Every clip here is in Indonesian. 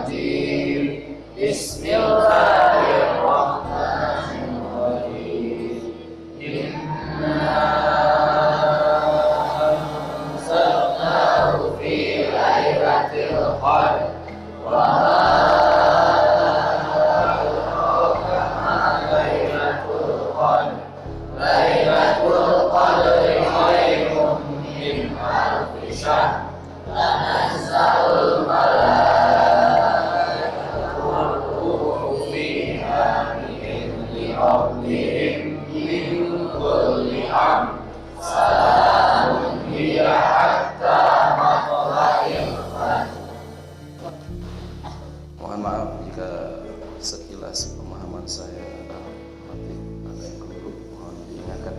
Bismillahirrahmanirrahim. Inna anzalnahu fi lailatul qadr wa ma adraka ma lailatul qadr. Lailatul qadri khairum min alfi syahr. Tanazzalul malaikatu war-ruhu fiha bi'izni rabbihim min kulli amr. Salamun hiya hatta matla'il fajr. Mohon maaf jika sekilas pemahaman saya masih ada yang keliru, mohon diingatkan.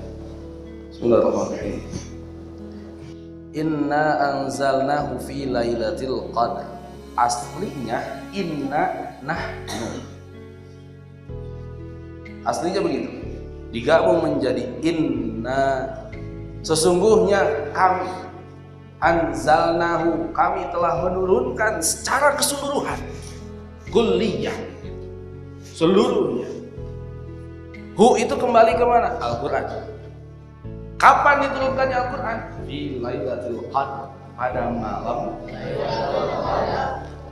Bismillahirrahmanirrahim. Inna anzalnahu fi lailatul qadr. Aslinya inna nahnu. Aslinya begitu. Digabung menjadi inna. Sesungguhnya kami anzalnahu, kami telah menurunkan secara keseluruhan. Kulliyah. Seluruhnya. Hu itu kembali ke mana? Al-Qur'an. Kapan diturunkannya Al-Quran? Di Lailatul Qadar, pada malam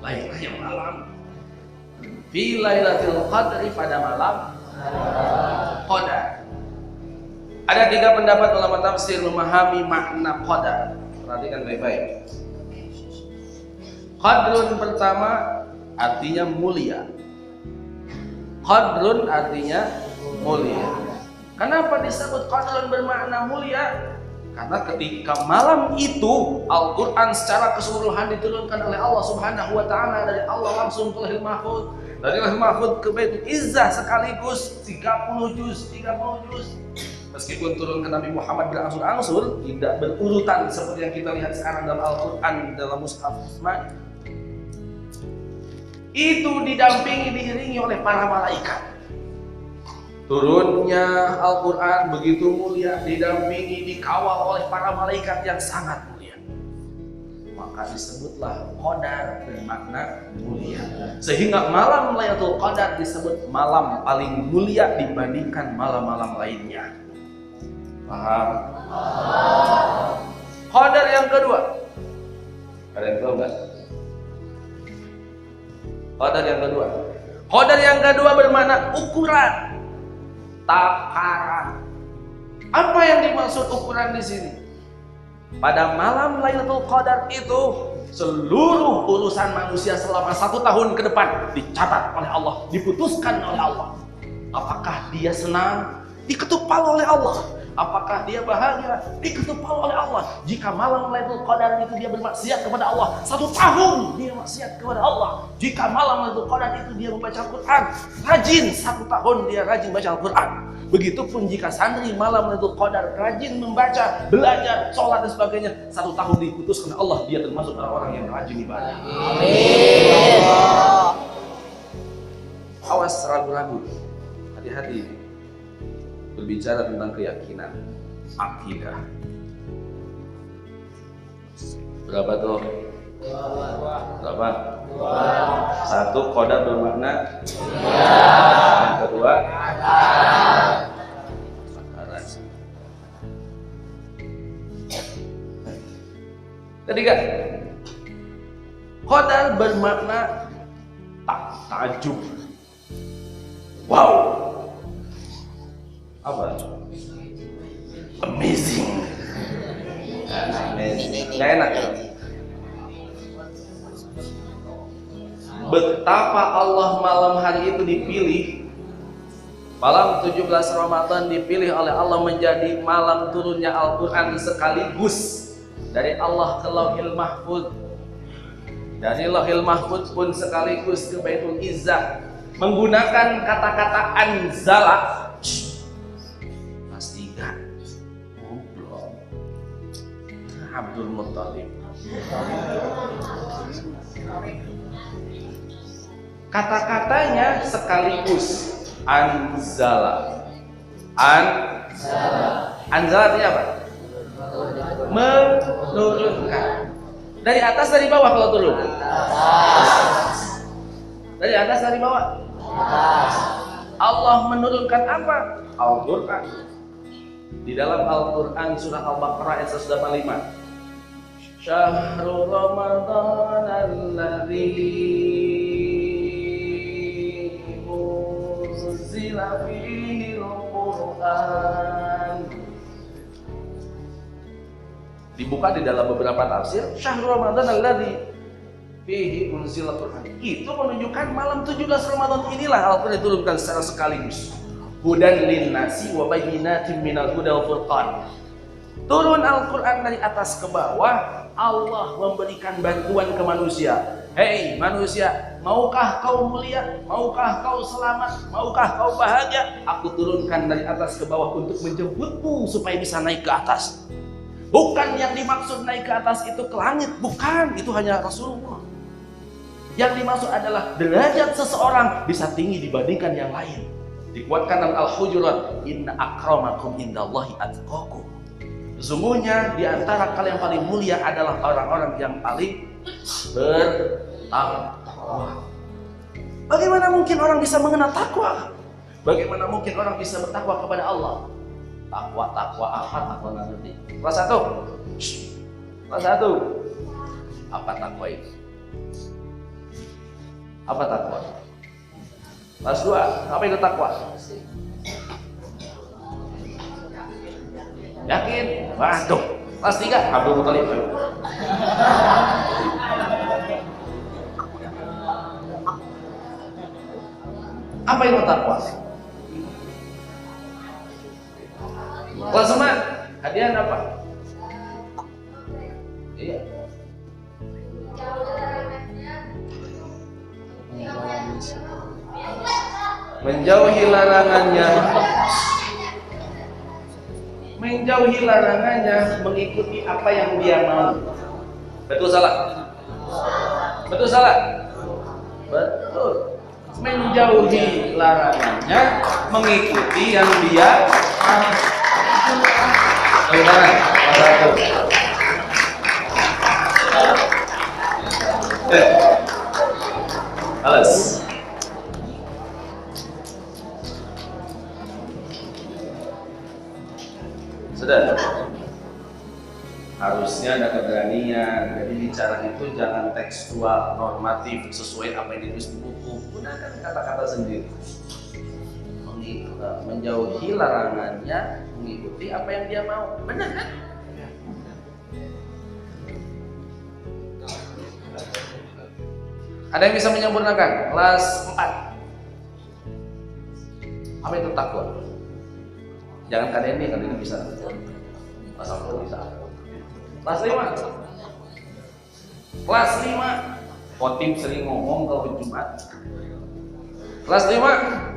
Lailatul malam. Fi Lailatul Qadri, pada malam Qadar. Ada 3 pendapat ulama tafsir memahami makna Qadar. Perhatikan baik-baik. Qadrun pertama artinya mulia. Qadrun artinya mulia. Kenapa disebut qadrun bermakna mulia? Karena ketika malam itu Al-Quran secara keseluruhan diturunkan oleh Allah Subhanahu wa ta'ala, dari Allah langsung ke Lauhul Mahfuz, dari Lauhul Mahfuz ke Baitul Izzah sekaligus 30 juz. Meskipun turun ke Nabi Muhammad berangsur-angsur, tidak berurutan seperti yang kita lihat sekarang dalam Al-Quran dalam Mushaf Utsmani. Itu didampingi, diiringi oleh para malaikat. Turunnya Al-Quran begitu mulia, didampingi, dikawal oleh para malaikat yang sangat mulia. Maka disebutlah Qadar bermakna mulia. Sehingga malam Lailatul Qadar disebut malam paling mulia dibandingkan malam-malam lainnya. Paham? Qadar yang kedua. Ada yang tahu nggak? Qadar yang kedua. Qadar yang kedua bermakna ukuran. Takaran. Apa yang dimaksud ukuran di sini? Pada malam Lailatul Qadar itu seluruh urusan manusia selama 1 tahun ke depan dicatat oleh Allah, diputuskan oleh Allah. Apakah dia senang? Diketuk palu oleh Allah. Apakah dia bahagia? Diketuk palu oleh Allah. Jika malam Lailatul Qadar itu dia bermaksiat kepada Allah, 1 tahun dia maksiat kepada Allah. Jika malam Lailatul Qadar itu dia membaca Al-Quran, rajin 1 tahun dia rajin baca Al-Quran. Begitupun jika santri malam Lailatul Qadar rajin membaca, belajar, sholat dan sebagainya, 1 tahun diputuskan Allah, dia termasuk orang-orang yang rajin ibadah. Amin. Awas ragu-ragu, hati-hati berbicara tentang keyakinan, akidah. Berapa tuh? Berapa? 1 Qadar bermakna yang kedua takaran. Ketiga, Qadar bermakna takjub. Wow. Apa? Amazing. Gak enak ya? Betapa Allah malam hari itu dipilih, malam 17 Ramadan dipilih oleh Allah menjadi malam turunnya Al-Quran sekaligus dari Allah ke Lauhul Mahfuz, dari Lauhul Mahfuz pun sekaligus ke Baitul Izzah, menggunakan kata-kata anzala. Pasti gak ngobrol. Abdul Muttalib. Kata-katanya sekaligus anzala. Anzala artinya apa? Menurunkan. Dari atas, dari bawah kalau turun? atas dari bawah? Atas. Allah menurunkan apa? Al-Quran. Di dalam Al-Quran surah Al-Baqarah ayat 185. Syahrul Ramadan alladzi unzila fihi al-Quran. Dibuka di dalam beberapa tafsir, Syahrul Ramadan alladzi fihi unzila al-Quran. Itu menunjukkan malam 17 Ramadan inilah Al-Quran diturunkan secara sekaligus. Hudan linnasi wa bayyinatin minal huda wal furqan. Turun Al-Quran dari atas ke bawah, Allah memberikan bantuan ke manusia. Hei manusia, maukah kau mulia? Maukah kau selamat? Maukah kau bahagia? Aku turunkan dari atas ke bawah untuk menjemputmu supaya bisa naik ke atas. Bukan yang dimaksud naik ke atas itu ke langit, bukan, itu hanya Rasulullah. Yang dimaksud adalah derajat seseorang bisa tinggi dibandingkan yang lain. Dikuatkan dalam Al-Hujurat, inna akramakum indallahi atqakum. Sesungguhnya di antara kalian yang paling mulia adalah orang-orang yang paling bertakwa. Bagaimana mungkin orang bisa mengenal takwa? Bagaimana mungkin orang bisa bertakwa kepada Allah? Takwa apa? Takwa nanti. Kelas 1. Kelas 1. Apa takwa itu? Apa takwa? Kelas 2. Apa itu takwa? Yakin? Waduh. Kelas 3. Abdul Muthalib. Apa itu takwa? Kelas 4. Hadiah apa? Iya. Menjauhi larangannya. Menjauhi larangannya, mengikuti apa yang dia mau. Betul salah? Betul salah? Betul. Menjauhi larangannya, mengikuti yang dia mau. Bagaimana? Alas. Sudah. Harusnya ada keberanian. Jadi bicara itu jangan tekstual, normatif, sesuai apa yang ditulis di buku. Gunakan kata-kata sendiri. Menjauhi larangannya, mengikuti apa yang dia mau. Benar kan? Ada yang bisa menyempurnakan? Kelas 4. Apa itu takwa? Jangan kalian ini bisa. Kelas 4 bisa. Kelas 5. Kelas 5. Khotib sering ngomong kalau Jumat. Kelas 5.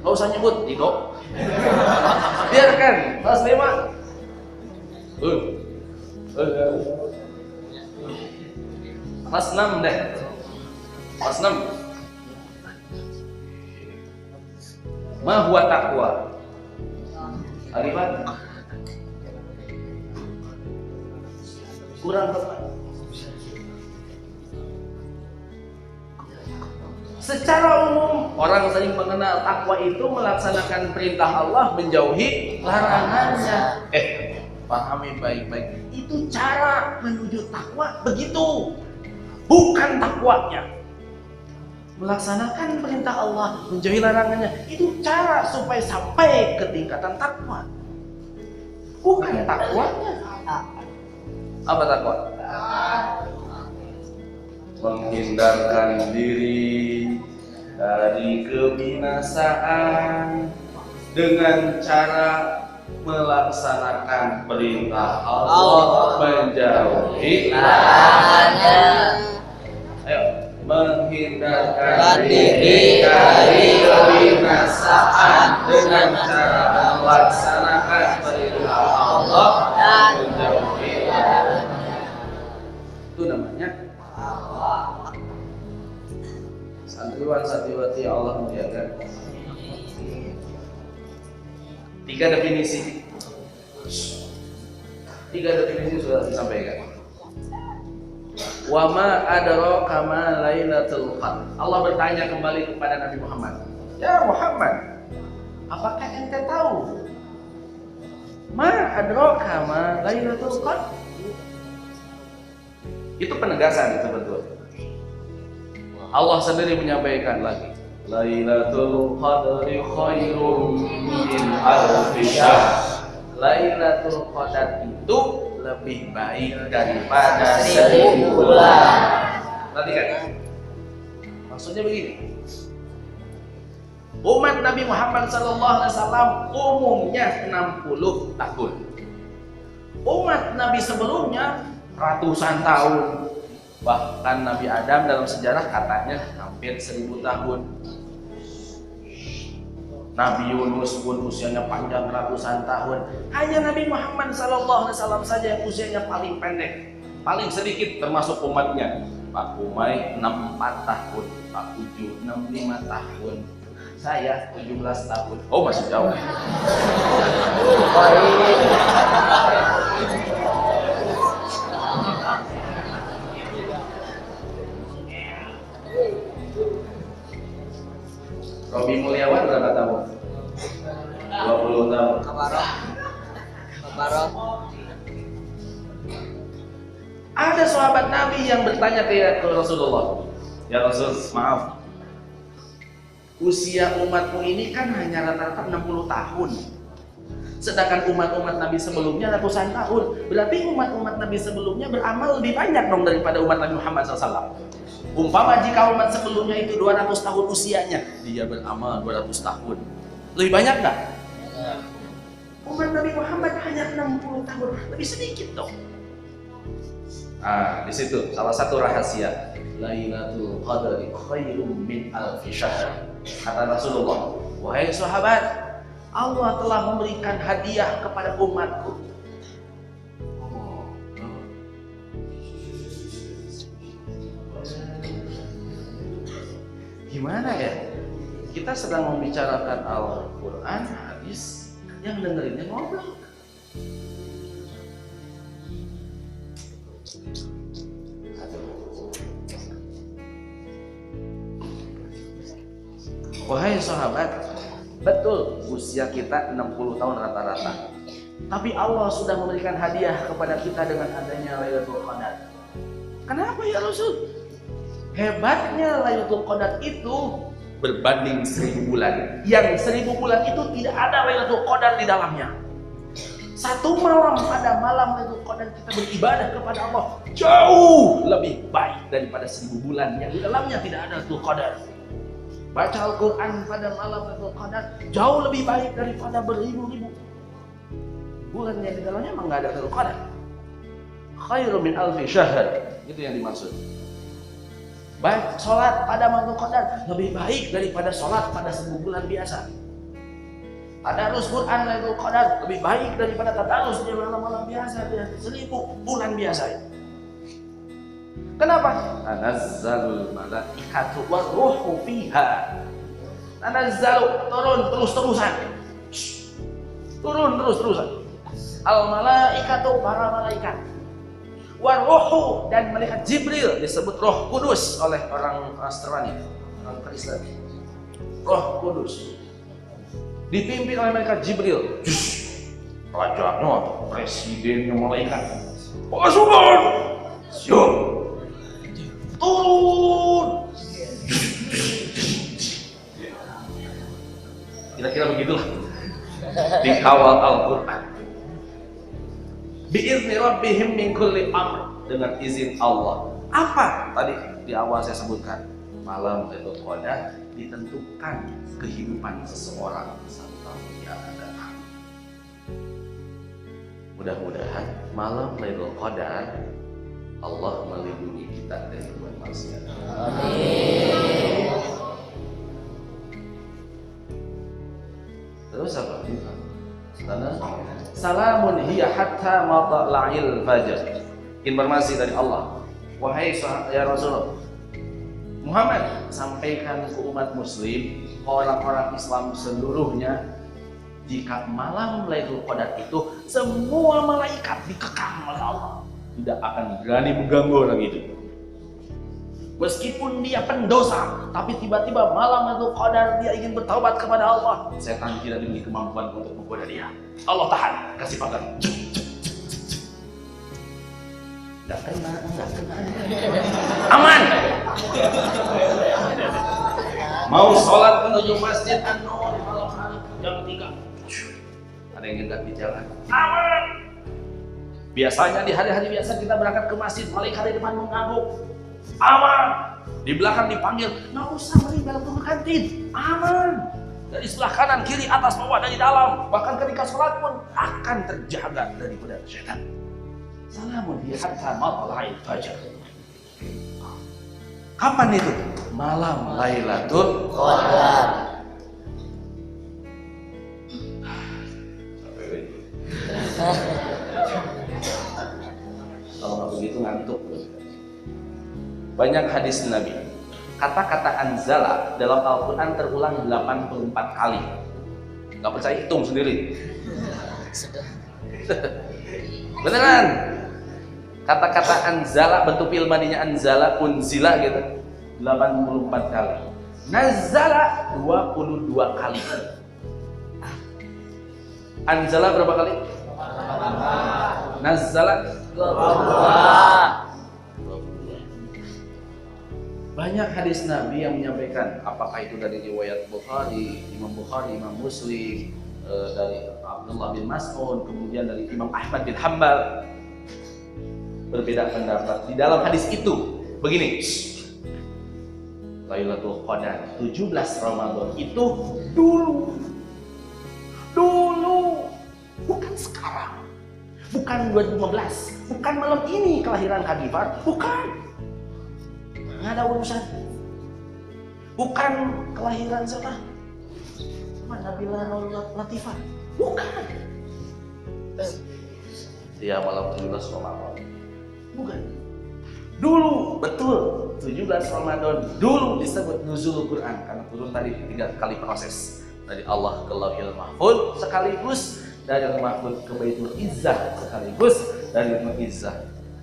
Gak usah nyebut, Dido. Biarkan. Kelas 5. Kelas 6 deh. Kelas 6. Ma huwa taqwa? Alifan. Kurang tepat. Secara umum orang sering mengenal takwa itu melaksanakan perintah Allah, menjauhi larangannya. Pahami baik-baik. Itu cara menuju takwa begitu. Bukan takwanya. Melaksanakan perintah Allah, menjauhi larangannya. Itu cara supaya sampai ke tingkatan takwa. Bukan takwanya. Apa takwa? Menghindarkan diri dari kebinasaan dengan cara melaksanakan perintah Allah, menjauhi larangannya. Ayo, menghindarkan diri dari kebinasaan dengan cara melaksanakan perintah Allah dan menjauhi larangannya. Itu namanya santriwan santriwati Allah muliakan. 3 definisi. 3 definisi sudah disampaikan. Wa ma adraka ma Lailatul Qadar. Allah bertanya kembali kepada Nabi Muhammad. Ya Muhammad, apakah ente tahu? Ma adraka ma Lailatul Qadar. Itu penegasan itu betul. Allah sendiri menyampaikan lagi. Lailatul Qadri khairum min alfi syahr. Lailatul Qadar itu lebih baik daripada 1000 bulan. Perhatikan. Maksudnya begini. Umat Nabi Muhammad SAW umumnya 60 tahun. Umat Nabi sebelumnya ratusan tahun. Bahkan Nabi Adam dalam sejarah katanya hampir 1000 tahun. Nabi Yunus pun usianya panjang ratusan tahun. Hanya Nabi Muhammad SAW saja yang usianya paling pendek, paling sedikit termasuk umatnya. Pak Umay 64 tahun, Pak Uju 65 tahun, saya 17 tahun. Oh masih jauh. Robi Mulyawan berapa tahun? 20 tahun. Kabarok. Ada sahabat Nabi yang bertanya ke Rasulullah, ya Rasul, maaf, usia umatmu ini kan hanya rata-rata 60 tahun. Sedangkan umat-umat Nabi sebelumnya ratusan tahun. Berarti umat-umat Nabi sebelumnya beramal lebih banyak dong daripada umat Nabi Muhammad SAW. Umpama jika umat sebelumnya itu 200 tahun usianya, dia beramal 200 tahun. Lebih banyak nggak? Umat Nabi Muhammad hanya 60 tahun, lebih sedikit dong. Di situ salah satu rahasia. Lailatul Qadri khairum min alfi syahr. Kata Rasulullah, wahai sahabat, Allah telah memberikan hadiah kepada umatku. Gimana ya? Kita sedang membicarakan Al-Quran, hadis, yang dengerinnya ngobrol. Wahai sahabat, betul usia kita 60 tahun rata-rata. Tapi Allah sudah memberikan hadiah kepada kita dengan adanya Lailatul Qadar. Kenapa ya Rasul? Hebatnya Lailatul Qadar itu berbanding 1000 bulan. Yang 1000 bulan itu tidak ada Lailatul Qadar di dalamnya. Satu malam, pada malam Lailatul Qadar kita beribadah kepada Allah jauh lebih baik daripada 1000 bulan yang di dalamnya tidak ada Lailatul Qadar. Baca Al-Quran pada malam Lailatul Qadar jauh lebih baik daripada beribu-ribu bulan yang di dalamnya memang nggak ada Lailatul Qadar. Khairum min alfi syahr, itu yang dimaksud. Baik, sholat pada Lailatul Qadar lebih baik daripada sholat pada 1000 bulan biasa. Tadarus Quran Lailatul Qadar lebih baik daripada tadarus di malam-malam biasa, 1000 bulan biasa. Kenapa? Tanazzalul malaikatu waruhu fiha. Tanazzalu, turun terus-terusan. Turun terus-terusan. Al malaikatu, para malaikat. Waruhu, dan malaikat Jibril disebut Roh Kudus oleh orang Nasrani, orang Kristen. Roh Kudus dipimpin oleh malaikat Jibril. Rajanya, presidennya malaikat. Pasukan, siap. Turun. Kira-kira begitulah dikawal Al-Quran. Bi'izni rabbihim min kulli amr, dengan izin Allah. Apa tadi di awal saya sebutkan? Malam Lailatul Qadar ditentukan kehidupan seseorang sampai dia akan datang. Mudah-mudahan malam Lailatul Qadar Allah melindungi kita dari berbuat maksiat. Amin. Terus apa? Salamun hiya hatta matla'il fajr. Informasi dari Allah. Wahai ya Rasulullah Muhammad, sampaikan ke umat muslim, orang-orang Islam seluruhnya, jika malam Lailatul Qadar itu semua malaikat dikekang oleh Allah, tidak akan berani mengganggu orang itu. Meskipun dia pendosa, tapi tiba-tiba malam Lailatul Qadar dia ingin bertaubat kepada Allah. Setan tidak diberi kemampuan untuk menggoda dia. Allah tahan, kasih pagar. Nggak kena. Aman. Mau sholat menuju Masjid An-Nur malam hari jam 3. Ada yang nyegat di jalan. Aman. Biasanya di hari-hari biasa kita berangkat ke masjid, malaikat di depan mengangguk. Aman. Di belakang dipanggil, nggak usah meninggal ke kantin. Aman. Dari sebelah kanan, kiri, atas, bawah, dari dalam. Bahkan ketika sholat pun akan terjaga daripada syaitan. Salamun hiya hatta matla'il fajar. Kapan itu? Malam Lailatul Qadar. Kalau nggak begitu ngantuk. Banyak hadis Nabi. Kata-kata anzala dalam Al-Quran terulang 84 kali. Nggak percaya, hitung sendiri. Beneran. Kata-kata anzala, bentuk fi'il madinya anzala, unzila gitu, 84 kali. Nazala 22 kali. Anzala berapa kali? Nazala 22. Banyak hadis Nabi yang menyampaikan, apakah itu dari riwayat Bukhari, Imam Bukhari, Imam Muslim, dari Abdullah bin Mas'ud, kemudian dari Imam Ahmad bin Hanbal. Berbeda pendapat di dalam hadis itu. Begini, Lailatul Qadar 17 Ramadan itu dulu, bukan sekarang, bukan 2015, bukan malam ini kelahiran Kak Gifar, bukan. Nggak ada urusan. Bukan kelahiran siapa? Nabila Latifah. Bukan. Dia malam 17 Ramadan. Bukan. Dulu, betul. 17 Ramadan. Dulu disebut nuzul Quran. Karena turun tadi 3 kali proses. Dari Allah ke Lauhil Mahfuz sekaligus. Dari Mahfuz ke Baitul Izzah sekaligus. Dari Baitul Izzah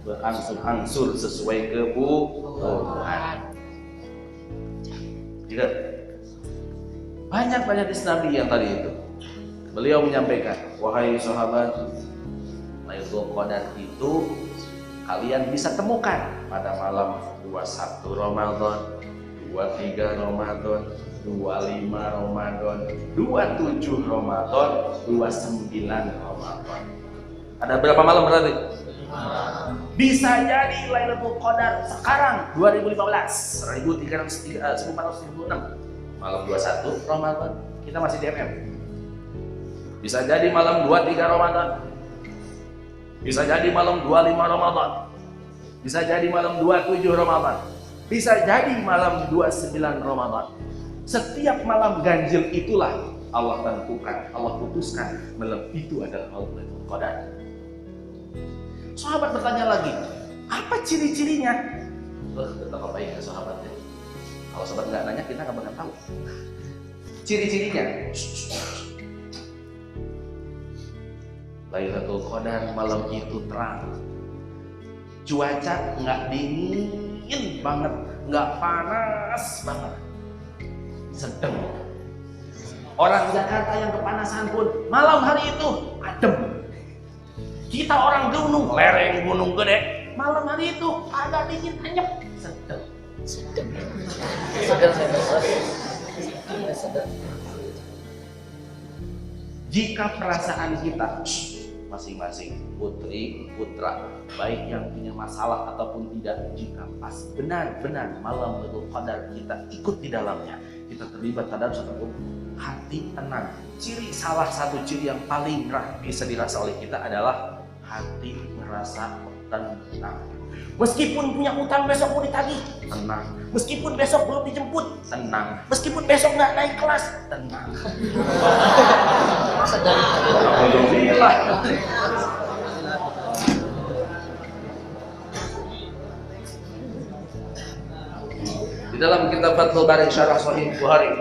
berangsur-angsur sesuai kebutuhan. Juga banyak hadis Nabi yang tadi itu. Beliau menyampaikan, wahai sahabat, Lailatul Qadar itu kalian bisa temukan pada malam 21 Ramadan, 23 Ramadan, 25 Ramadan, 27 Ramadan, 29 Ramadan. Ada berapa malam berarti? Bisa jadi Lailatul Qadar sekarang 2015 1436 malam 21 Ramadan kita masih di MM. Bisa jadi malam 23 Ramadan, bisa jadi malam 25 Ramadan, bisa jadi malam 27 Ramadan, bisa jadi malam 29 Ramadan. Setiap malam ganjil itulah Allah tentukan, Allah putuskan malam itu adalah malam Lailatul Qadar. Sahabat bertanya lagi, apa ciri-cirinya? Betapa baiknya sahabatnya. Kalau sahabat nggak nanya, kita nggak bakal tahu. Ciri-cirinya, Lailatul Qadar malam itu terang, cuaca nggak dingin banget, nggak panas banget, sedang. Orang Jakarta yang kepanasan pun malam hari itu adem. Kita orang gunung, lereng gunung gede, malam hari itu agak dingin, anyep, sedang. Jika perasaan kita masing-masing putri putra baik yang punya masalah ataupun tidak, jika pas benar-benar malam Lailatul Qadar kita ikut di dalamnya, kita terlibat tadarus ataupun hati tenang. Salah satu ciri yang paling bisa dirasa oleh kita adalah hati merasa tenang. Meskipun punya utang besok mau ditagih, tenang. Meskipun besok belum dijemput, tenang. Meskipun besok nggak naik kelas, tenang. Alhamdulillah. Di dalam kitab Fathul Bari Syarah Sahih Bukhari,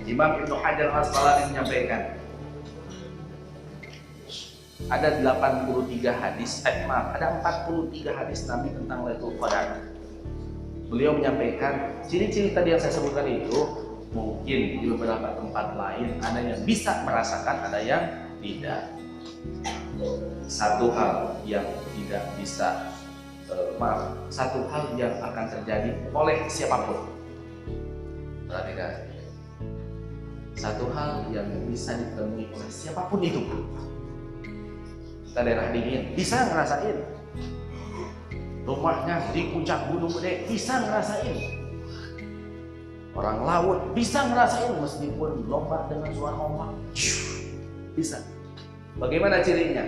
Imam Ibnu Hajar Al-Asqalani menyampaikan ada 83 hadis, ada 43 hadis Nabi tentang Lailatul Qadar. beliau menyampaikan ciri-ciri tadi yang saya sebutkan itu mungkin di beberapa tempat lain ada yang bisa merasakan, ada yang tidak. Satu hal yang tidak bisa, satu hal yang akan terjadi oleh siapapun. Perhatikan, satu hal yang bisa ditemui oleh siapapun itu. Kita daerah dingin bisa ngerasain, rumahnya di puncak gunung gede bisa ngerasain, orang laut bisa ngerasain meskipun lomba dengan suara ombak bisa. Bagaimana cirinya?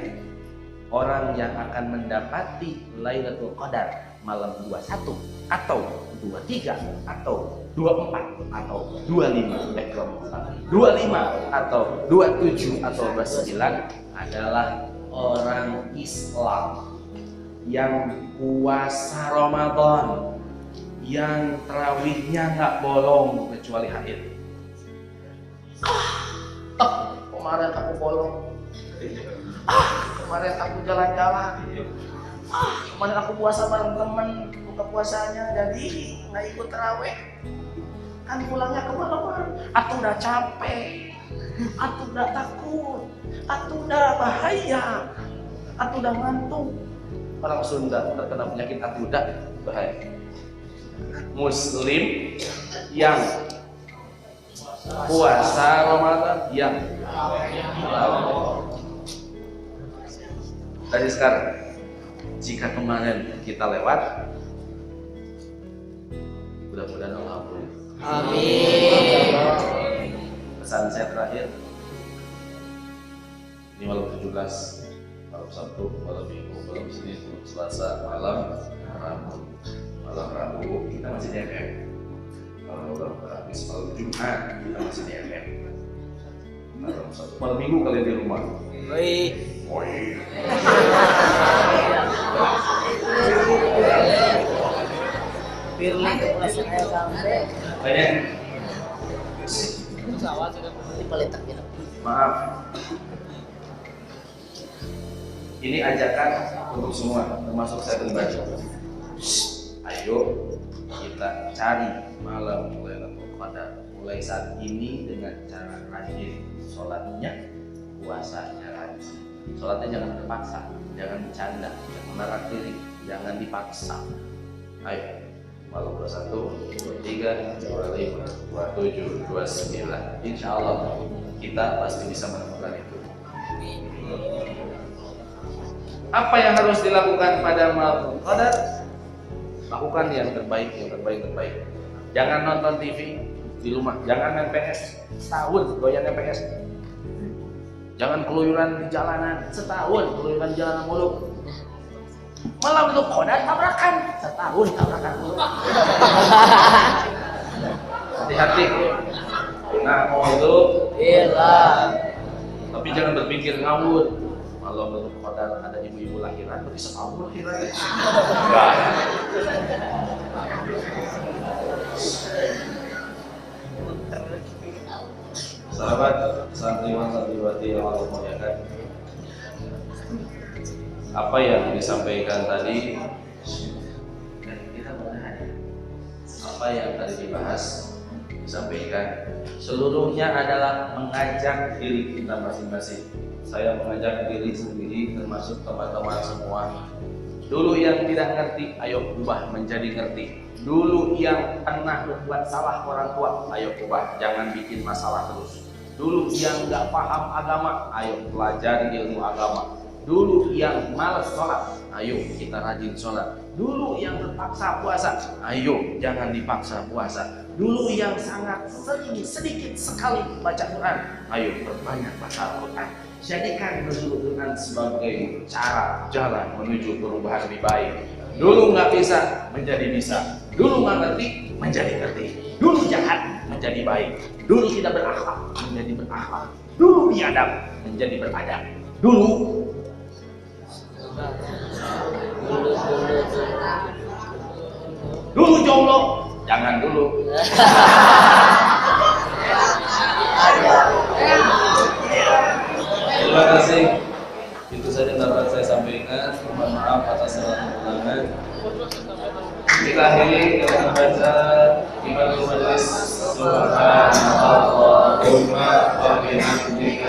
Orang yang akan mendapati Lailatul Qadar malam 21 atau 23 atau 24 atau 25 atau 27 atau 29 adalah orang Islam yang puasa Ramadan, yang tarawihnya nggak bolong kecuali haid. Kemarin aku bolong. Kemarin aku jalan-jalan. Kemarin aku puasa bareng temen, buka puasanya jadi nggak ikut tarawih. Kan pulangnya kemalaman. Aku udah capek, aku udah takut, aku udah bahaya, aku udah ngantuk. Orang Sunda terkena penyakit akuda bahaya. Muslim yang puasa Ramadan yang dari sekarang, jika kemarin kita lewat, mudah-mudahan Allah ampuni. Amin. Pesan saya terakhir, ini malam 17, malam Sabtu, malam Minggu, malam Senin, Selasa, malam Rabu kita masih di FM. Malam Kamis, malam Jumat kita masih di FM. Malam Sabtu, malam Minggu kalian di rumah. Oi. Firly kepuasan saya sampai. Banyak. Maaf. Ini ajakan untuk semua, termasuk saya pribadi. Ayo kita cari malam Lailatul Qadar mulai saat ini dengan cara rajin sholatnya, puasanya rajin. Sholatnya jangan terpaksa, jangan bercanda, jangan marah diri, jangan dipaksa. Ayo malam 21, 23, 25, 27, 29. Insya Allah kita pasti bisa menemukan itu. Apa yang harus dilakukan pada malam Qadar? Lakukan yang terbaik. Jangan nonton TV di rumah, jangan main PS setahun goyang PS. Jangan keluyuran di jalanan setahun, keluyuran di jalanan mulu. Malam Qadar tabrakan setahun, tabrakan mulu. Hati-hati. Nah, itu tapi jangan berpikir ngawur. Malam Qadar ada ibu-ibu lahiran, berarti setahun lahiran. Enggak. Sahabat santriwan santriwati yang Allah muliakan, apa yang disampaikan tadi, apa yang tadi dibahas, disampaikan, seluruhnya adalah mengajak diri kita masing-masing. Saya mengajak diri sendiri, termasuk teman-teman semua. Dulu yang tidak ngerti, ayo ubah menjadi ngerti. Dulu yang pernah membuat salah orang tua, ayo ubah, jangan bikin masalah terus. Dulu yang nggak paham agama, ayo pelajari ilmu agama. Dulu yang malas sholat, ayo kita rajin sholat. Dulu yang terpaksa puasa, ayo jangan dipaksa puasa. Dulu yang sangat sering sedikit sekali baca Quran, ayo perbanyak baca Quran. Jadikan nuzul Quran sebagai cara jalan menuju perubahan lebih baik. Dulu nggak bisa menjadi bisa, dulu nggak ngerti menjadi ngerti, dulu jahat menjadi baik, dulu tidak berakhlak menjadi berakhlak, dulu biadab menjadi beradab, dulu jomblo, jangan dulu. Terima kasih. Itu saja dapat saya sampaikan. Mohon maaf atas segala kekurangan. Kita akhiri. Subhanallahumma wa bihamdika